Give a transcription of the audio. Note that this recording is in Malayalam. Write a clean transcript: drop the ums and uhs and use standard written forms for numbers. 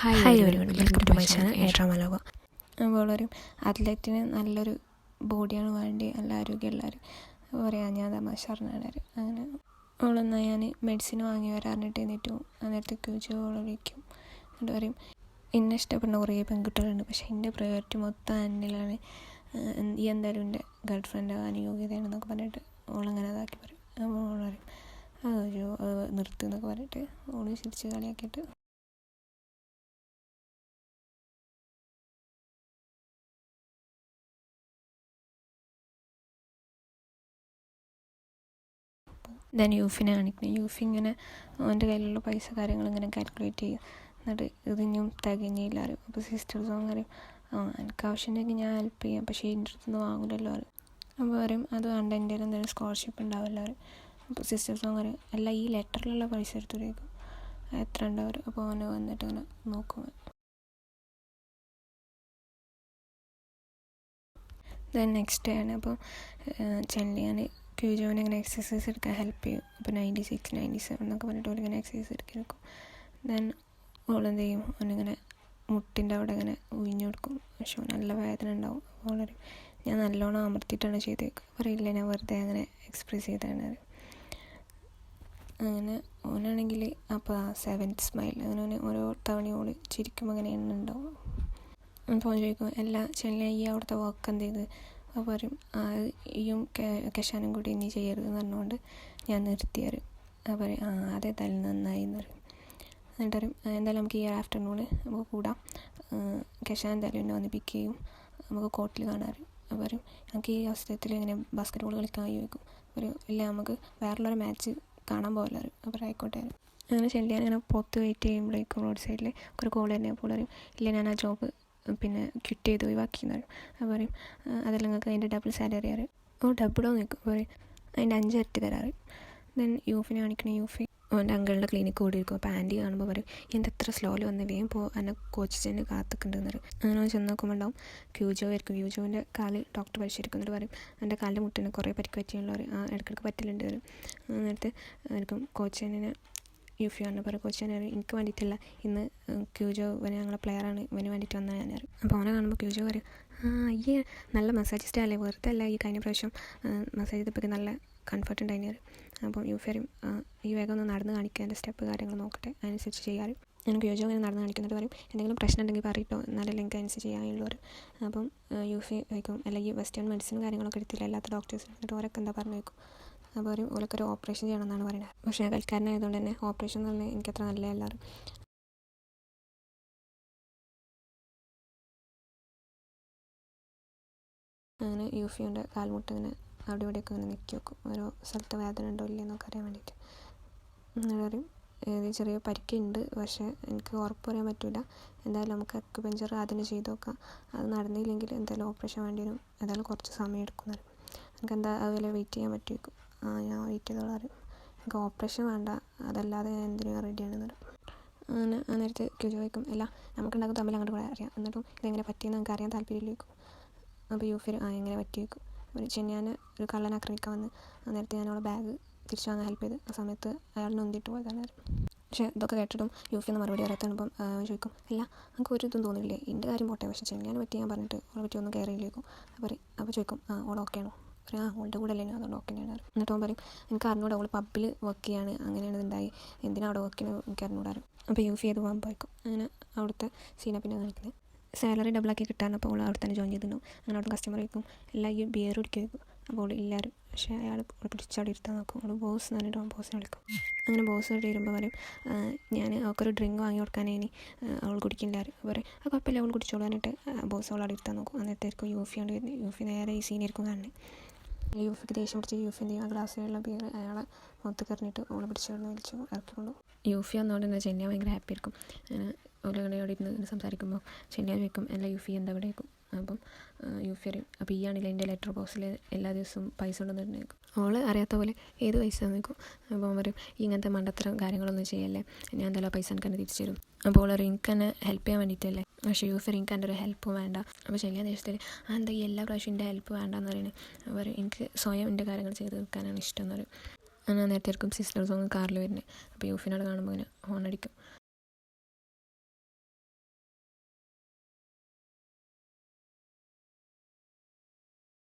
Hi everyone, welcome to my channel ഏട്രാമലോക. അപ്പോൾ ഒരു അത്ലറ്റിന് നല്ലൊരു ബോഡിയാണ് വേണ്ടി, നല്ല ആരോഗ്യമുള്ളവർ പറയാം. ഞാൻ തമാശ പറഞ്ഞാണ് അങ്ങനെ അവളെന്നാൽ ഞാൻ മെഡിസിൻ വാങ്ങി വരാറിഞ്ഞിട്ട് എന്നിട്ടും അന്നേരത്തെ ക്യൂച്ച് അവൾ വിളിക്കും. എന്നിട്ട് പറയും, എന്നെ ഇഷ്ടപ്പെടുന്ന കുറേ പെൺകുട്ടികളുണ്ട്, പക്ഷേ എൻ്റെ പ്രയോറിറ്റി മൊത്തം എന്നിലാണ്. ഈ എന്തായാലും എൻ്റെ ഗേൾ ഫ്രണ്ട് ആകാൻ യോഗ്യതയാണെന്നൊക്കെ പറഞ്ഞിട്ട് അവളങ്ങനെ അതാക്കി പറയും. അപ്പോൾ അവൾ പറയും അത് നിർത്തുന്നൊക്കെ പറഞ്ഞിട്ട് അവൾ ചിരിച്ച് കളിയാക്കിയിട്ട് ദെൻ യൂഫിനെ കാണിക്കണം. യൂഫി ഇങ്ങനെ അവൻ്റെ കയ്യിലുള്ള പൈസ കാര്യങ്ങളിങ്ങനെ കാൽക്കുലേറ്റ് ചെയ്യും. എന്നിട്ട് ഇതിനും തികഞ്ഞില്ല അറിയും. അപ്പോൾ സിസ്റ്റേഴ്സ് അങ്ങനെ എനിക്ക് ആവശ്യമുണ്ടെങ്കിൽ ഞാൻ ഹെൽപ്പ് ചെയ്യാം, പക്ഷേ എൻ്റെ അടുത്തൊന്നും വാങ്ങില്ലല്ലോ അറിയും. അപ്പോൾ പറയും അത് വേണ്ട, എൻ്റെ എന്തെങ്കിലും സ്കോളർഷിപ്പ് ഉണ്ടാവില്ല അറിയും. അപ്പോൾ സിസ്റ്റേഴ്സ് അങ്ങനെ അല്ല, ഈ ലെറ്ററിലുള്ള പൈസ എടുത്തുകൊടുക്കും, എത്ര ഉണ്ടാവും. അപ്പോൾ അവന് വന്നിട്ട് ഇങ്ങനെ നോക്കും. ദെൻ നെക്സ്റ്റ് ഡേ ആണ്. അപ്പോൾ ചെല്ലിയാൻ ക്യൂജോനെ ഇങ്ങനെ എക്സസൈസ് എടുക്കാൻ ഹെൽപ്പ് ചെയ്യും. അപ്പോൾ 96, 97 എന്നൊക്കെ പറഞ്ഞിട്ട് ഓളിങ്ങനെ എക്സസൈസ് എടുക്കും. ദെൻ ഓളെന്ത് ചെയ്യും, ഓനിങ്ങനെ മുട്ടിൻ്റെ അവിടെ ഇങ്ങനെ ഉഴിഞ്ഞു കൊടുക്കും. പക്ഷെ നല്ല വേദന ഉണ്ടാവും. ഓളൊരു ഞാൻ നല്ലോണം അമർത്തിയിട്ടാണ് ചെയ്തേക്കുക പറയില്ല, ഞാൻ വെറുതെ അങ്ങനെ എക്സ്പ്രസ് ചെയ്താണ്. അങ്ങനെ ഓനാണെങ്കിൽ അപ്പോൾ 7th സ്മൈൽ അങ്ങനെ ഓരോ തവണ ഓള് ചിരിക്കുമ്പോൾ അങ്ങനെ എണ്ണ ഉണ്ടാവും. അപ്പോൾ ചോദിക്കും എല്ലാ ചെല്ലിയ ഈ അവിടുത്തെ വർക്ക് എന്ത് ചെയ്ത്. അപ്പോൾ പറയും ഈയും കെശാനും കൂടി ഇനി ചെയ്യരുതെന്ന് പറഞ്ഞുകൊണ്ട് ഞാൻ നിർത്തിയറി. അപ്പോൾ പറയും അതേതായാലും നന്നായി എന്ന് പറയും. എന്നിട്ട് പറയും എന്തായാലും നമുക്ക് ഈ ആഫ്റ്റർനൂണ് നമുക്ക് കൂടാം, കെശാൻ എന്തായാലും എന്നെ വന്ന് പിക്ക് ചെയ്യും, നമുക്ക് കോർട്ടിൽ കാണാറ്. അപ്പോൾ പറയും നമുക്ക് ഈ അവസരത്തിൽ ഇങ്ങനെ ബാസ്കറ്റ് ബോൾ കളിക്കാൻ ചോദിക്കും. ഒരു ഇല്ല നമുക്ക് വേറുള്ളൊരു മാച്ച് കാണാൻ പോകലാറ്. അപ്പോൾ ആയിക്കോട്ടെ. അങ്ങനെ ചെല്ലിയാൻ ഇങ്ങനെ പുറത്ത് വെയിറ്റ് ചെയ്യുമ്പോഴേക്കും റോഡ് സൈഡിൽ ഒരു കോൾ തന്നെ. അപ്പോൾ പറയും ഇല്ല ഞാൻ ആ ജോബ് പിന്നെ ക്വിറ്റ് ചെയ്ത് ഒഴിവാക്കിയെന്ന് പറയും. അപ്പോൾ പറയും അതെല്ലാം നിങ്ങൾക്ക് അതിൻ്റെ ഡബിൾ സാലറി അറിയും. ഡബിളോ നിൽക്കും പറയും അതിൻ്റെ 5 ഇരട്ടി തരാറ്. ദെൻ യൂഫിനെ കാണിക്കണ യൂഫി അവൻ്റെ അങ്കിളിൻ്റെ ക്ലിനിക്ക് ഓടിയിരിക്കും. അപ്പോൾ ആൻറ്റി കാണുമ്പോൾ പറയും എന്താ എത്ര സ്ലോയിൽ വന്ന് വേഗം എന്നെ കോച്ചിന് കാത്തിക്കുന്നുണ്ടെന്ന് പറയും. അങ്ങനെ ചെന്ന് നോക്കുമ്പോൾ ഉണ്ടാവും ക്യൂജോ ആയിരിക്കും. ക്യൂജോൻ്റെ കാല് ഡോക്ടർ പരിശോധിക്കുന്നിട്ട് പറയും എൻ്റെ കാലിൻ്റെ മുട്ടിന് കുറേ പരിക്ക് പറ്റിയുള്ളവർ ഇടയ്ക്കിടയ്ക്ക് പറ്റലുണ്ട് വരും. എന്നിട്ട് ആയിരിക്കും കോച്ചിനെ യൂഫി ആണ് പറയും. കോച്ചാൻ എനിക്ക് വേണ്ടിയിട്ടല്ല, ഇന്ന് ക്യൂജോ ഇവന് ഞങ്ങളെ പ്ലെയറാണ്, ഇവന് വേണ്ടിയിട്ട് വന്നാൽ ഞാൻ അറിയും. അപ്പോൾ അവനെ കാണുമ്പോൾ ക്യൂജോ പറയും ഈ നല്ല മസാജിസ്റ്റ് അല്ലേ, വെറുതെ അല്ല ഈ കഴിഞ്ഞ പ്രാവശ്യം മസാജ് ചെയ്തപ്പോൾ നല്ല കംഫർട്ട് ഉണ്ടായിരുന്നു അറിയും. അപ്പം യൂഫി പറയും ഈ വേഗം ഒന്ന് നടന്ന് കാണിക്കുക, എൻ്റെ സ്റ്റെപ്പ് കാര്യങ്ങൾ നോക്കട്ടെ, അതിനനുസരിച്ച് ചെയ്യാറ്. ഞാൻ ക്യൂജോ ഇങ്ങനെ നടന്ന് കാണിക്കുന്നിട്ട് പറയും എന്തെങ്കിലും പ്രശ്നം ഉണ്ടെങ്കിൽ പറയിട്ടോ, എന്നാലല്ലേ എനിക്ക് അനുസരിച്ച് ചെയ്യാനുള്ളവർ. അപ്പം യൂഫി വയ്ക്കും അല്ല ഈ വെസ്റ്റേൺ മെഡിസിൻ കാര്യങ്ങളൊക്കെ എടുത്തില്ല എല്ലാത്ത ഡോക്ടേഴ്സിന്. എന്നിട്ട് ഓരൊക്കെ എന്താ പറഞ്ഞു വയ്ക്കും. അപ്പോൾ പറയും ഓലൊക്കെ ഒരു ഓപ്പറേഷൻ ചെയ്യണമെന്നാണ് പറയുന്നത്. പക്ഷേ കളിക്കാരനായതുകൊണ്ട് തന്നെ ഓപ്പറേഷൻ എന്ന് പറഞ്ഞാൽ എനിക്കത്ര നല്ല എല്ലാവരും. അങ്ങനെ യൂഫിയുടെ കാൽമുട്ട് ഇങ്ങനെ അവിടെ ഇവിടെയൊക്കെ ഇങ്ങനെ നെക്കി വെക്കും, ഓരോ സ്ഥലത്ത് വേദന ഉണ്ടോ ഇല്ലയെന്നൊക്കെ അറിയാൻ വേണ്ടിയിട്ട്. എന്നിട്ട് പറയും ചെറിയ പരിക്കുണ്ട്, പക്ഷേ എനിക്ക് ഉറപ്പ് പറയാൻ പറ്റില്ല, എന്തായാലും നമുക്ക് അക്യുപഞ്ചർ ആദ്യം ചെയ്ത് നോക്കാം, അത് നടന്നില്ലെങ്കിൽ എന്തായാലും ഓപ്പറേഷൻ വേണ്ടി വരും, എന്തായാലും കുറച്ച് സമയം എടുക്കുന്നത്. എനിക്ക് എന്താ അതുപോലെ വെയിറ്റ് ചെയ്യാൻ പറ്റുമായിരിക്കും. ഞാൻ വെയിറ്റ് ചെയ്തോളാം അറിയും. എനിക്ക് ഓപ്പറേഷൻ വേണ്ട, അതല്ലാതെ ഞാൻ എന്തിനും റെഡിയാണെന്ന് പറയും. അങ്ങനെ അന്നേരത്ത് ക്യൂജോ വയ്ക്കും അല്ല നമുക്കുണ്ടാക്കും തമ്മിൽ അങ്ങോട്ട് കൂടെ അറിയാം, എന്നിട്ടും ഇതെങ്ങനെ പറ്റിയെന്ന് നമുക്ക് അറിയാൻ താല്പര്യമില്ല വയ്ക്കും. അപ്പോൾ യൂഫിർ എങ്ങനെ പറ്റി വയ്ക്കും. ഞാൻ ഒരു കള്ളൻ ആക്രമിക്കാൻ വന്ന് അന്നേരത്തെ ഞാൻ അവളെ ബാഗ് തിരിച്ചു വാങ്ങാൻ ഹെൽപ്പ് ചെയ്ത് ആ സമയത്ത് അയാൾ നൊന്തിട്ട് പോയതാണ്. പക്ഷേ ഇതൊക്കെ കേട്ടിട്ടും യൂഫി എന്ന് മറുപടി അറിയാത്തപ്പം ചോദിക്കും അല്ല നമുക്ക് ഒരു ഇതും തോന്നില്ലേ, എൻ്റെ കാര്യം പോട്ടെ, പക്ഷേ ചെല്ലാൻ പറ്റി ഞാൻ പറഞ്ഞിട്ട് അവളെ പറ്റി ഒന്നും കെയർ ചെയ്യില്ലേക്കും. അപ്പോൾ ചോദിക്കും ഓൾ ഓക്കെ ആണോ. ഓളുടെ കൂടെ അല്ലേ, അതുകൊണ്ട് ഓക്കെ തന്നെയാണ്. എന്നിട്ട് അവൻ പറയും എനിക്ക് അറിഞ്ഞൂടാ, അവൾ പബ്ബിൽ വർക്ക് ചെയ്യാണ്, അങ്ങനെയാണ് ഇതുണ്ടായി, എന്തിനാണ് അവിടെ വർക്ക് ചെയ്യുന്നത് എനിക്ക് അറിഞ്ഞൂടാറ്. അപ്പോൾ യൂഫി ചെയ്ത് പോകാൻ പോയിക്കും. അങ്ങനെ അവിടുത്തെ സീന പിന്നെ കാണിക്കുന്നത് സാലറി ഡബിളാക്കി കിട്ടാൻ. അപ്പോൾ അവൾ അവിടെ തന്നെ ജോയിൻ ചെയ്തിട്ടുണ്ടാവും. അങ്ങനെ അവിടെ കസ്റ്റമർ വയ്ക്കും എല്ലാം ഈ ബിയർ കുടിക്കുക വയ്ക്കും. അപ്പോൾ എല്ലാവരും പക്ഷേ അയാൾ പിടിച്ചവിടെ ഇരുത്താൻ നോക്കും. അവൾ ബോസ് എന്ന് പറഞ്ഞിട്ട് അവൻ ബോസിനെ വിളിക്കും. അങ്ങനെ ബോസ് അവിടെ വരുമ്പോൾ പറയും ഞാൻ അവൾക്കൊരു ഡ്രിങ്ക് വാങ്ങി കൊടുക്കാനേ ഇനി അവൾ കുടിക്കില്ലാരും. പറയും ആ കുഴപ്പമില്ല അവൾ കുടിച്ചോളാനായിട്ട് ബോസ് അവൾ അവിടെ ഇരുത്താൻ നോക്കും. അന്നേരത്തേക്കും യൂഫിയാണ് വരുന്നത്. യൂഫി നേരെ ഈ സീനായിരിക്കും കാണുന്നത്. യൂഫിക്ക് ദേഷ്യം പിടിച്ച് യൂഫി എന്ത് ചെയ്യും ആ ഗ്ലാസ്സിലുള്ള ബിയർ അയാളെ മുഖത്ത് കറിഞ്ഞിട്ട് ഓളെ പിടിച്ചോണ്ട് വലിച്ച് ഇറക്കിക്കൊണ്ടു. യൂഫി വന്നുകൊണ്ട് തന്നെ ചെന്നിയ ഭയങ്കര ഹാപ്പി ആയിരിക്കും. ഓലകളെ അവിടെ ഇരുന്ന് സംസാരിക്കുമ്പോൾ ചെന്നിയ ചോദിക്കും അല്ല യൂഫി എന്താ ഇവിടെ ആയിരിക്കും. അപ്പം യൂഫി അറിയും അപ്പോൾ ഈ ആണെങ്കിൽ എൻ്റെ ലെറ്റർ ബോക്സിൽ എല്ലാ ദിവസവും പൈസ ഉണ്ടെന്നിട്ടുണ്ടായിരിക്കും. അവൾ അറിയാത്ത പോലെ ഏത് പൈസ നിൽക്കും. അപ്പോൾ പറയും ഇങ്ങനത്തെ മണ്ടത്തരം കാര്യങ്ങളൊന്നും ചെയ്യല്ലേ, ഞാൻ എന്തായാലും ആ പൈസ എനിക്ക് തന്നെ തിരിച്ചു തരും. അപ്പോൾ അവൾ പറയും എനിക്ക് തന്നെ ഹെൽപ്പ് ചെയ്യാൻ വേണ്ടിയിട്ടല്ലേ. പക്ഷേ യൂഫർ എനിക്ക് എൻ്റെ ഒരു ഹെൽപ്പ് വേണ്ട. അപ്പോൾ ചെല്ലിയ ദേശത്തിൽ എന്താ ഈ എല്ലാ പ്രാവശ്യം എൻ്റെ ഹെൽപ്പ് വേണ്ടെന്ന് പറയുന്നത്. അവർ എനിക്ക് സ്വയം എൻ്റെ കാര്യങ്ങൾ ചെയ്ത് തീർക്കാനാണ് ഇഷ്ടം എന്ന് പറയും. അങ്ങനെ നേരത്തെ ആയിരിക്കും സിസ്റ്റേഴ്സ് ഒന്ന് കാറിൽ വരുന്നത്. അപ്പോൾ യൂഫിനോട് കാണുമ്പോൾ ഇങ്ങനെ ഹോൺ അടിക്കും.